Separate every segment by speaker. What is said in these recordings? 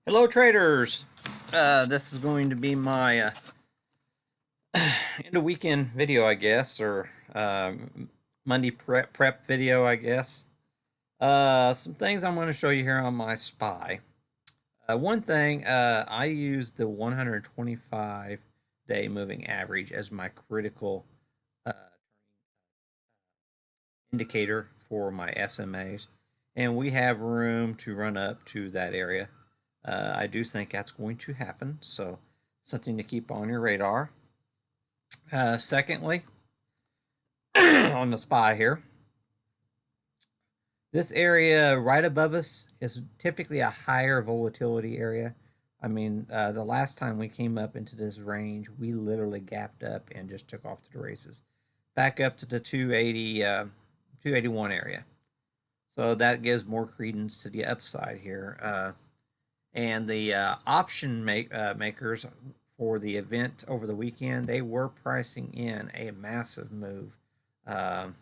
Speaker 1: Hello traders, this is going to be my end of weekend video, I guess, or Monday prep video, I guess. Some things I'm going to show you here on my SPY. One thing, I use the 125-day moving average as my critical uh, indicator for my SMAs, and we have room to run up to that area. I do think that's going to happen, so something to keep on your radar. Secondly, on the SPY here, this area right above us is typically a higher volatility area. I mean, the last time we came up into this range, we literally gapped up and just took off to the races, back up to the 281 area. So that gives more credence to the upside here. And the makers for the event over the weekend, they were pricing in a massive move. Um,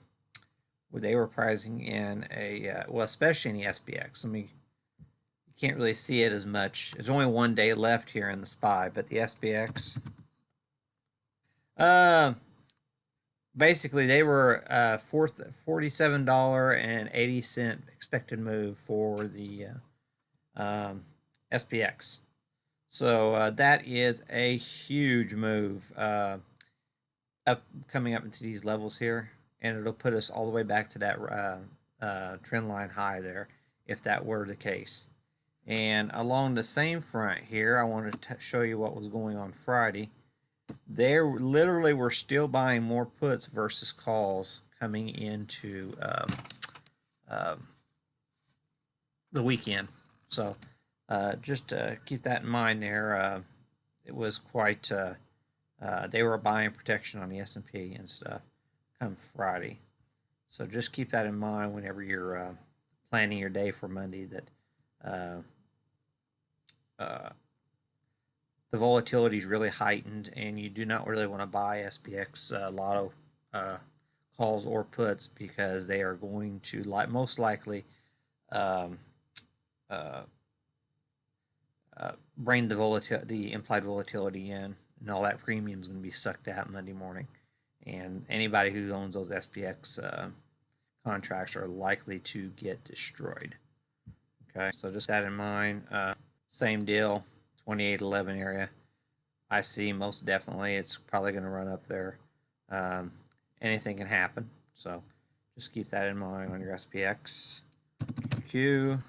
Speaker 1: they were pricing in well, especially in the SPX. You can't really see it as much. There's only one day left here in the SPY, but the SPX, uh, basically they were $47.80 expected move for the SPX. So that is a huge move up coming up into these levels here, and it'll put us all the way back to that trend line high there, if that were the case. And along the same front here, I wanted to show you what was going on Friday. They literally were still buying more puts versus calls coming into uh, the weekend. So just keep that in mind there. It was quite. They were buying protection on the S&P and stuff come Friday. So just keep that in mind whenever you're planning your day for Monday. That uh, uh, the volatility is really heightened, and you do not really want to buy SPX Lotto uh, calls or puts because they are going to most likely um, uh, bring the implied volatility in, and all that premium is going to be sucked out Monday morning. And anybody who owns those SPX contracts are likely to get destroyed. Okay, so just that in mind. Same deal, 2811 area. I see most definitely it's probably going to run up there. Um, Anything can happen, so just keep that in mind on your SPX. Q.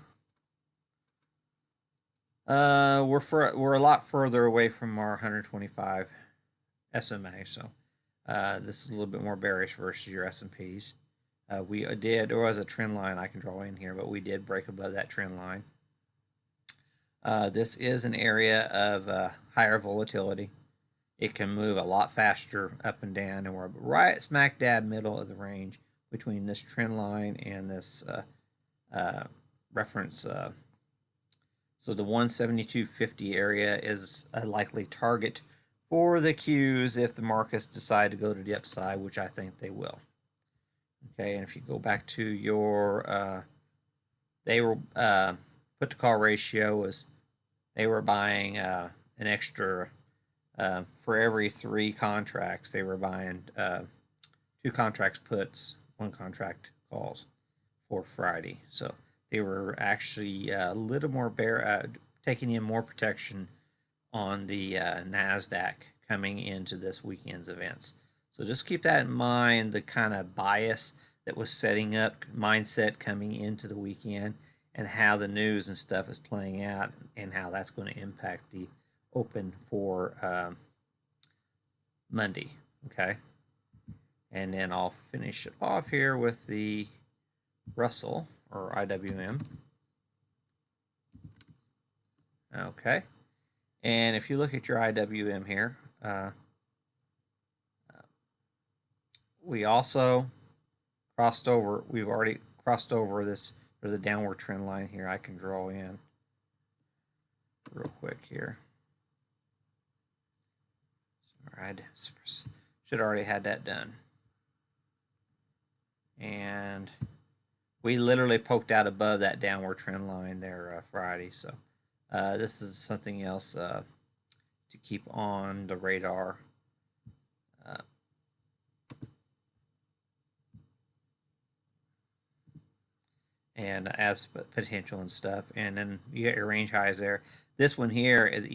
Speaker 1: We're a lot further away from our 125 SMA, so this is a little bit more bearish versus your S&Ps. We did, there was a trend line I can draw in here, but we did break above that trend line. This is an area of higher volatility. It can move a lot faster up and down, and we're right smack dab middle of the range between this trend line and this reference. So the 172.50 area is a likely target for the Qs if the markets decide to go to the upside, which I think they will. Okay, and if you go back to your, they were put to call ratio was they were buying an extra for every 3 contracts. They were buying 2 contracts puts, 1 contract calls for Friday. So they were actually a little more taking in more protection on the NASDAQ coming into this weekend's events. So just keep that in mind, the kind of bias that was setting up mindset coming into the weekend, and how the news and stuff is playing out, and how that's going to impact the open for Monday. Okay. And then I'll finish it off here with the Russell or IWM. Okay. And if you look at your IWM here, we also crossed over. We've already crossed over this, or the downward trend line here. I can draw in real quick here. All right, should already had that done. And we literally poked out above that downward trend line there Friday. So This is something else to keep on the radar. Uh, and as potential and stuff. And then you get your range highs there. This one here is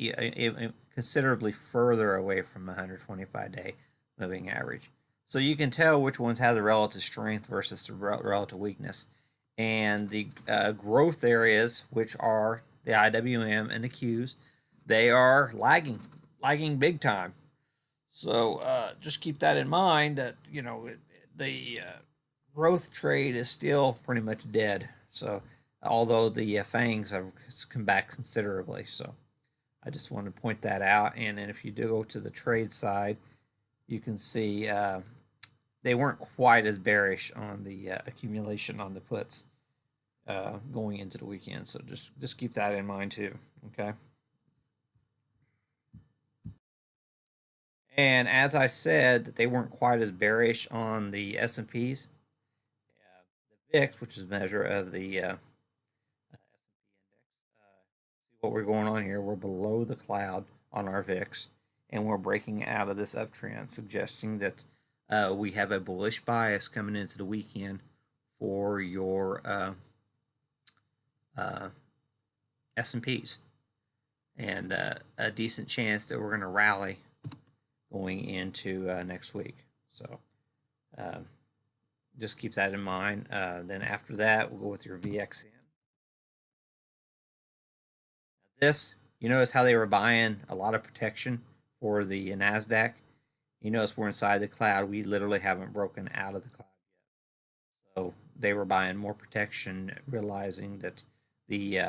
Speaker 1: considerably further away from the 125-day moving average. So you can tell which ones have the relative strength versus the relative weakness. And the growth areas, which are the IWM and the Qs, they are lagging big time. So just keep that in mind that, the growth trade is still pretty much dead. So although the fangs have come back considerably. So I just want to point that out. And then if you do go to the trade side, you can see they weren't quite as bearish on the accumulation on the puts going into the weekend. So just keep that in mind too. Okay. And as I said, that they weren't quite as bearish on the S&Ps. The VIX, which is a measure of the S&P index. See what we're going on here. We're below the cloud on our VIX, and we're breaking out of this uptrend, suggesting that we have a bullish bias coming into the weekend for your S&Ps, and a decent chance that we're going to rally going into next week. So just keep that in mind. Then after that, we'll go with your VXN. This, you notice how they were buying a lot of protection for the NASDAQ. You notice we're inside the cloud. We literally haven't broken out of the cloud yet. So they were buying more protection, realizing that the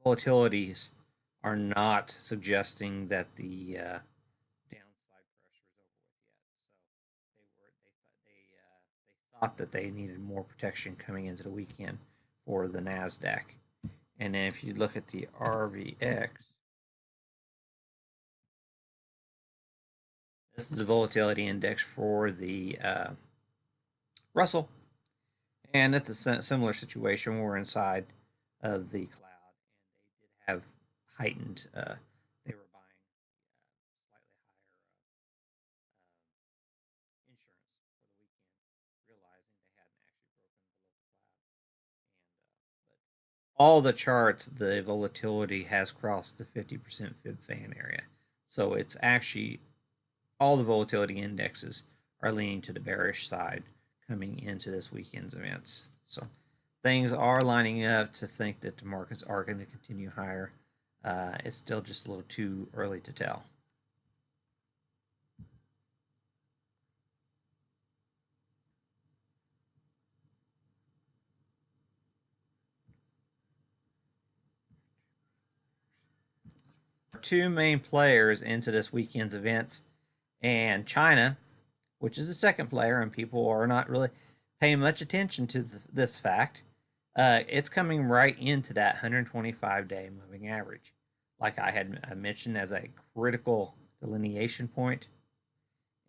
Speaker 1: volatilities are not suggesting that the downside pressure is over with yet. So they thought that they needed more protection coming into the weekend for the Nasdaq. And then if you look at the RVX, this is the volatility index for the Russell, and it's a similar situation. We're inside of the cloud, and they did have heightened. They were buying slightly higher insurance for the weekend, realizing they hadn't actually broken below the cloud. But all the charts, the volatility has crossed the 50% fib fan area, so it's actually all the volatility indexes are leaning to the bearish side coming into this weekend's events. So things are lining up to think that the markets are going to continue higher. It's still just a little too early to tell. Two main players into this weekend's events, and China, which is the second player, and people are not really paying much attention to this fact. It's coming right into that 125-day moving average, like I had mentioned, as a critical delineation point.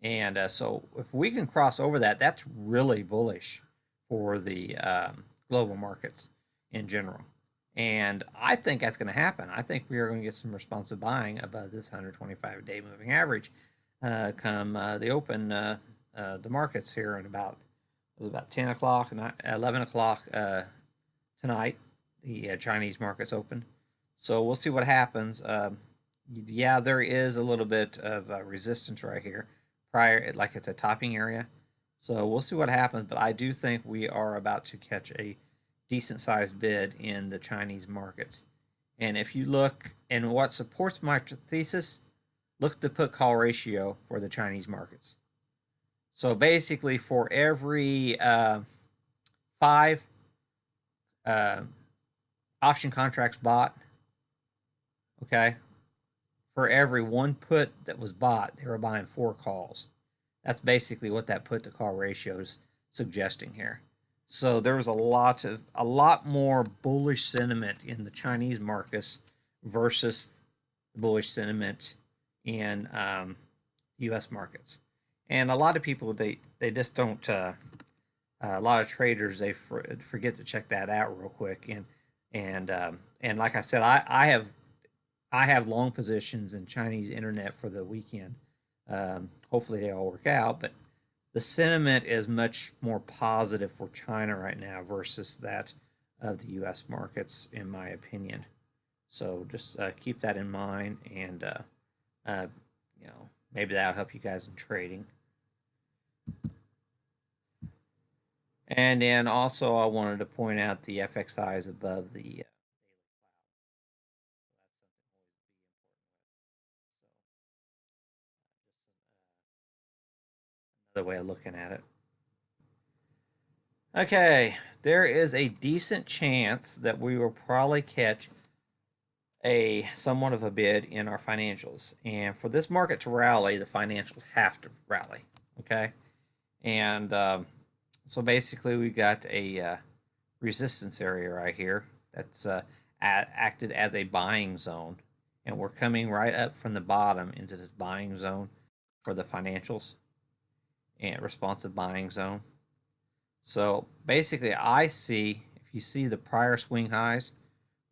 Speaker 1: And so, if we can cross over that, that's really bullish for the global markets in general. And I think that's going to happen. I think we are going to get some responsive buying above this 125-day moving average come the open the markets here at about 10 o'clock and 11 o'clock tonight. The Chinese markets open, so we'll see what happens. Yeah, there is a little bit of resistance right here, prior, like it's a topping area. So we'll see what happens, but I do think we are about to catch a decent sized bid in the Chinese markets. And if you look, and what supports my thesis, look at the put call ratio for the Chinese markets. So basically, for every five option contracts bought, okay, for every one put that was bought, they were buying four calls. That's basically what that put to call ratio is suggesting here. So there was a lot more bullish sentiment in the Chinese markets versus the bullish sentiment in U.S. markets. And a lot of people they just don't. A lot of traders they forget to check that out real quick. And And like I said, I have long positions in Chinese internet for the weekend. Hopefully they all work out, but the sentiment is much more positive for China right now versus that of the U.S. markets, in my opinion. So just keep that in mind, and uh, maybe that'll help you guys in trading. And then also, I wanted to point out the FXI is above the daily cloud. So that's another way of looking at it. Okay, there is a decent chance that we will probably catch a somewhat of a bid in our financials. And for this market to rally, the financials have to rally. Okay, and so basically we got a resistance area right here that's acted as a buying zone, and we're coming right up from the bottom into this buying zone for the financials and responsive buying zone. So basically, I see if you see the prior swing highs,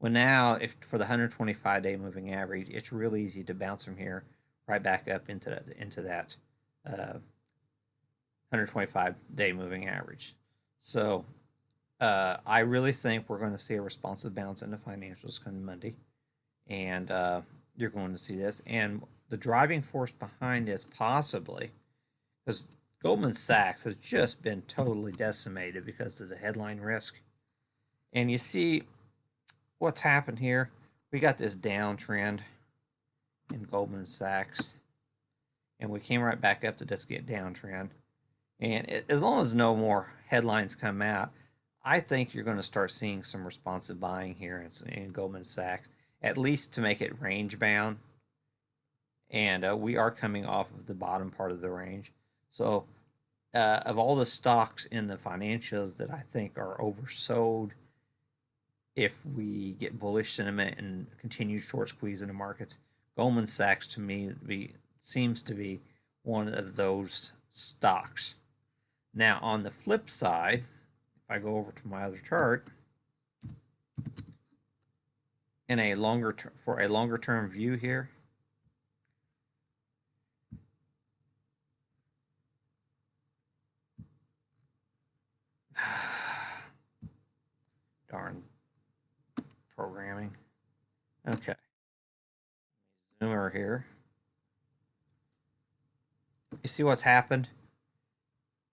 Speaker 1: well, now if for the 125-day moving average, it's really easy to bounce from here right back up into that 125-day moving average. So I really think we're going to see a responsive bounce in the financials coming Monday, and you're going to see this. And the driving force behind this, possibly, because Goldman Sachs has just been totally decimated because of the headline risk. And you see what's happened here. We got this downtrend in Goldman Sachs, and we came right back up to this get downtrend. And as long as no more headlines come out, I think you're going to start seeing some responsive buying here in Goldman Sachs, at least to make it range bound. And we are coming off of the bottom part of the range. So, of all the stocks in the financials that I think are oversold, if we get bullish sentiment and continued short squeeze in the markets, Goldman Sachs to me seems to be one of those stocks. Now, on the flip side, if I go over to my other chart, in a for a longer term view here, darn programming. Okay, zoomer here. You see what's happened?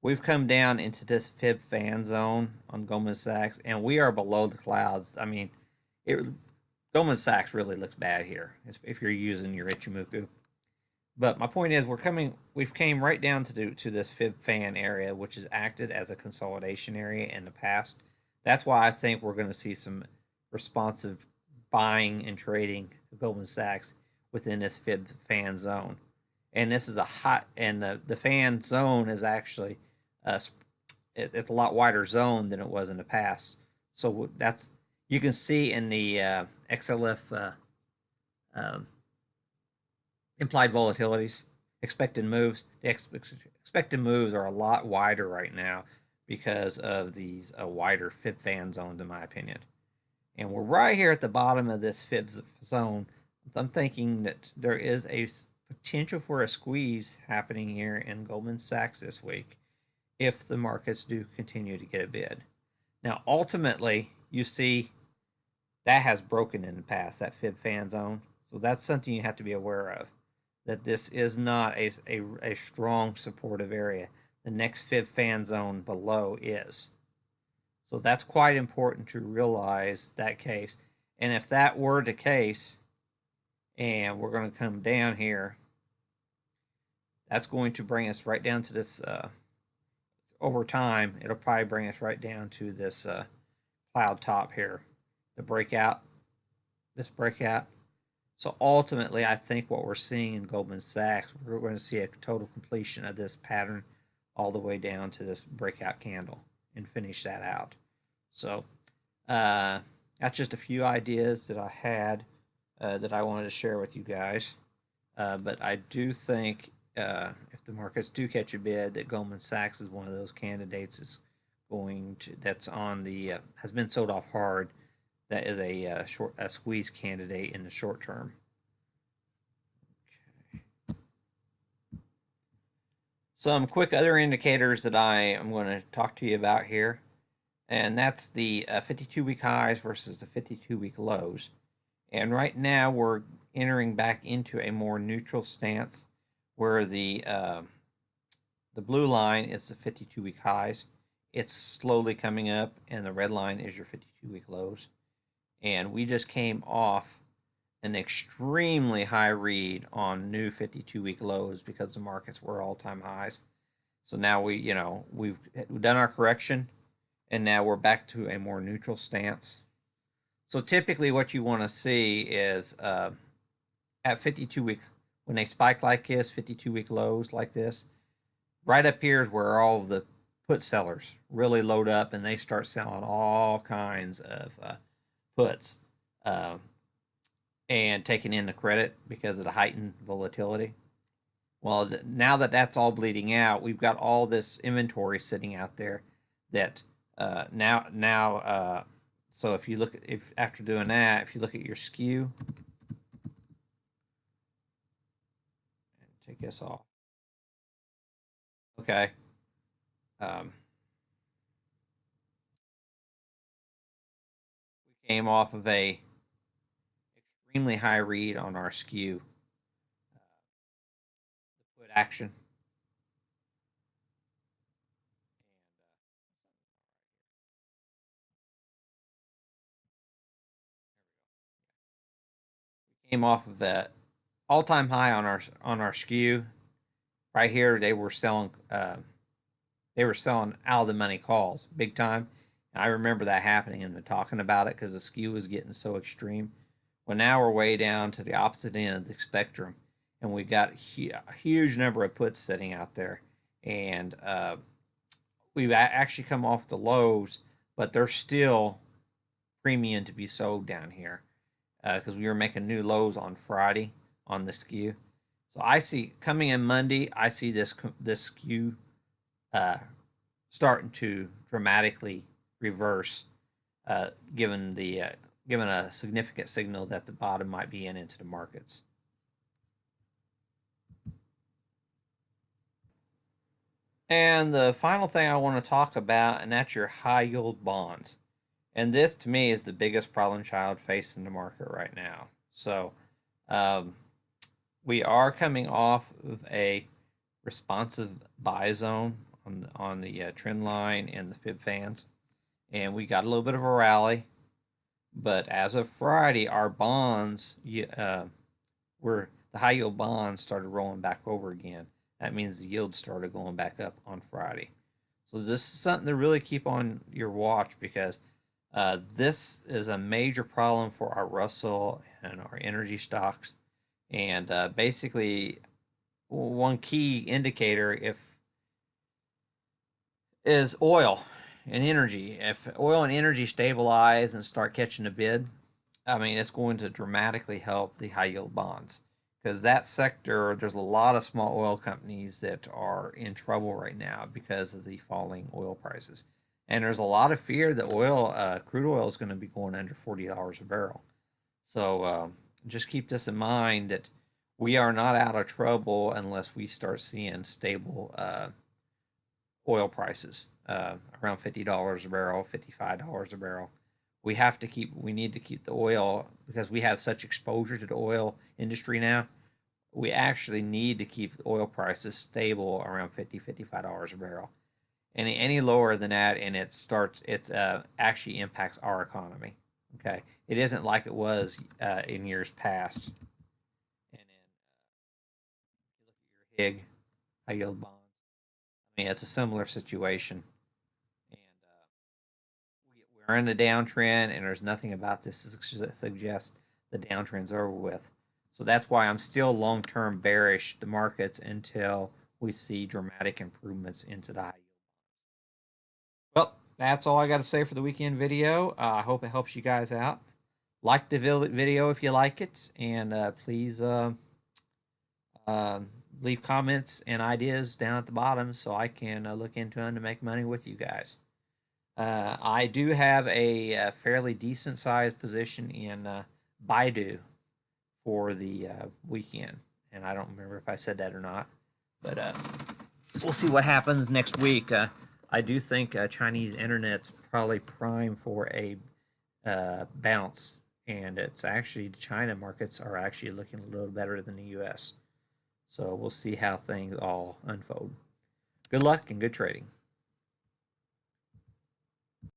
Speaker 1: We've come down into this fib fan zone on Goldman Sachs, and we are below the clouds. I mean, it Goldman Sachs really looks bad here if you're using your Ichimoku. But my point is, we've came right down to this fib fan area, which has acted as a consolidation area in the past. That's why I think we're going to see some responsive buying and trading of Goldman Sachs within this fib fan zone. And this is a hot, and the fan zone is actually uh, it's a lot wider zone than it was in the past. So that's you can see in the XLF um, implied volatilities, expected moves. The expected moves are a lot wider right now because of these wider fib fan zones, in my opinion. And we're right here at the bottom of this fib zone. I'm thinking that there is a potential for a squeeze happening here in Goldman Sachs this week if the markets do continue to get a bid. Now, ultimately, you see that has broken in the past, that fib fan zone. So that's something you have to be aware of, that this is not a strong supportive area. The next fib fan zone below is. So that's quite important to realize that case. And if that were the case, and we're going to come down here, that's going to bring us right down to this. Over time, it'll probably bring us right down to this cloud top here, the breakout, this breakout. So ultimately, I think what we're seeing in Goldman Sachs, we're going to see a total completion of this pattern all the way down to this breakout candle and finish that out. So that's just a few ideas that I had that I wanted to share with you guys. But I do think if the markets do catch a bid, that Goldman Sachs is one of those candidates that's on the has been sold off hard, that is a squeeze candidate in the short term. Some quick other indicators that I am going to talk to you about here, and that's the 52-week highs versus the 52-week lows. And right now we're entering back into a more neutral stance, where the blue line is the 52-week highs. It's slowly coming up, and the red line is your 52-week lows. And we just came off an extremely high read on new 52-week lows because the markets were all-time highs. So now we've done our correction, and now we're back to a more neutral stance. So typically what you want to see is at 52-week, when they spike like this, 52-week lows like this, right up here is where all of the put sellers really load up, and they start selling all kinds of puts and taking in the credit because of the heightened volatility. Well, now that that's all bleeding out, we've got all this inventory sitting out there that now so if you look, if after doing that, if you look at your skew, take this off. Okay. We came off of a extremely high read on our skew, the put action. We came off of a all-time high on our skew. Right here, they were selling out of the money calls big time. And I remember that happening and talking about it because the skew was getting so extreme. Well, now we're way down to the opposite end of the spectrum, and we've got a huge number of puts sitting out there, and we've actually come off the lows, but they're still premium to be sold down here because we were making new lows on Friday on the skew. So I see coming in Monday, I see this skew uh, starting to dramatically reverse, given a significant signal that the bottom might be into the markets. And the final thing I want to talk about, and that's your high yield bonds. And this, to me, is the biggest problem child facing the market right now. So, um, we are coming off of a responsive buy zone on the trend line and the fib fans, and we got a little bit of a rally. But as of Friday, our bonds were the high yield bonds started rolling back over again. That means the yield started going back up on Friday. So this is something to really keep on your watch because this is a major problem for our Russell and our energy stocks. And basically, one key indicator is oil and energy. If oil and energy stabilize and start catching a bid, I mean, it's going to dramatically help the high yield bonds because that sector, there's a lot of small oil companies that are in trouble right now because of the falling oil prices. And there's a lot of fear that crude oil is going to be going under $40 a barrel. So just keep this in mind that we are not out of trouble unless we start seeing stable oil prices around $50 a barrel, $55 a barrel. We need to keep the oil because we have such exposure to the oil industry now. We actually need to keep the oil prices stable around $55 a barrel. Any lower than that, and it actually impacts our economy. Okay, it isn't like it was in years past. And then you look at your HIG, high yield bonds. I mean, it's a similar situation. And we're in a downtrend, and there's nothing about this to suggest the downtrend's over with. So that's why I'm still long term bearish the markets until we see dramatic improvements into the high yield. Well, that's all I got to say for the weekend video. I hope it helps you guys out. Like the video if you like it, and please leave comments and ideas down at the bottom so I can look into them to make money with you guys. I do have a fairly decent sized position in Baidu for the weekend, and I don't remember if I said that or not, but we'll see what happens next week. I do think Chinese internet's probably prime for a bounce, and it's actually the China markets are actually looking a little better than the U.S. So we'll see how things all unfold. Good luck and good trading.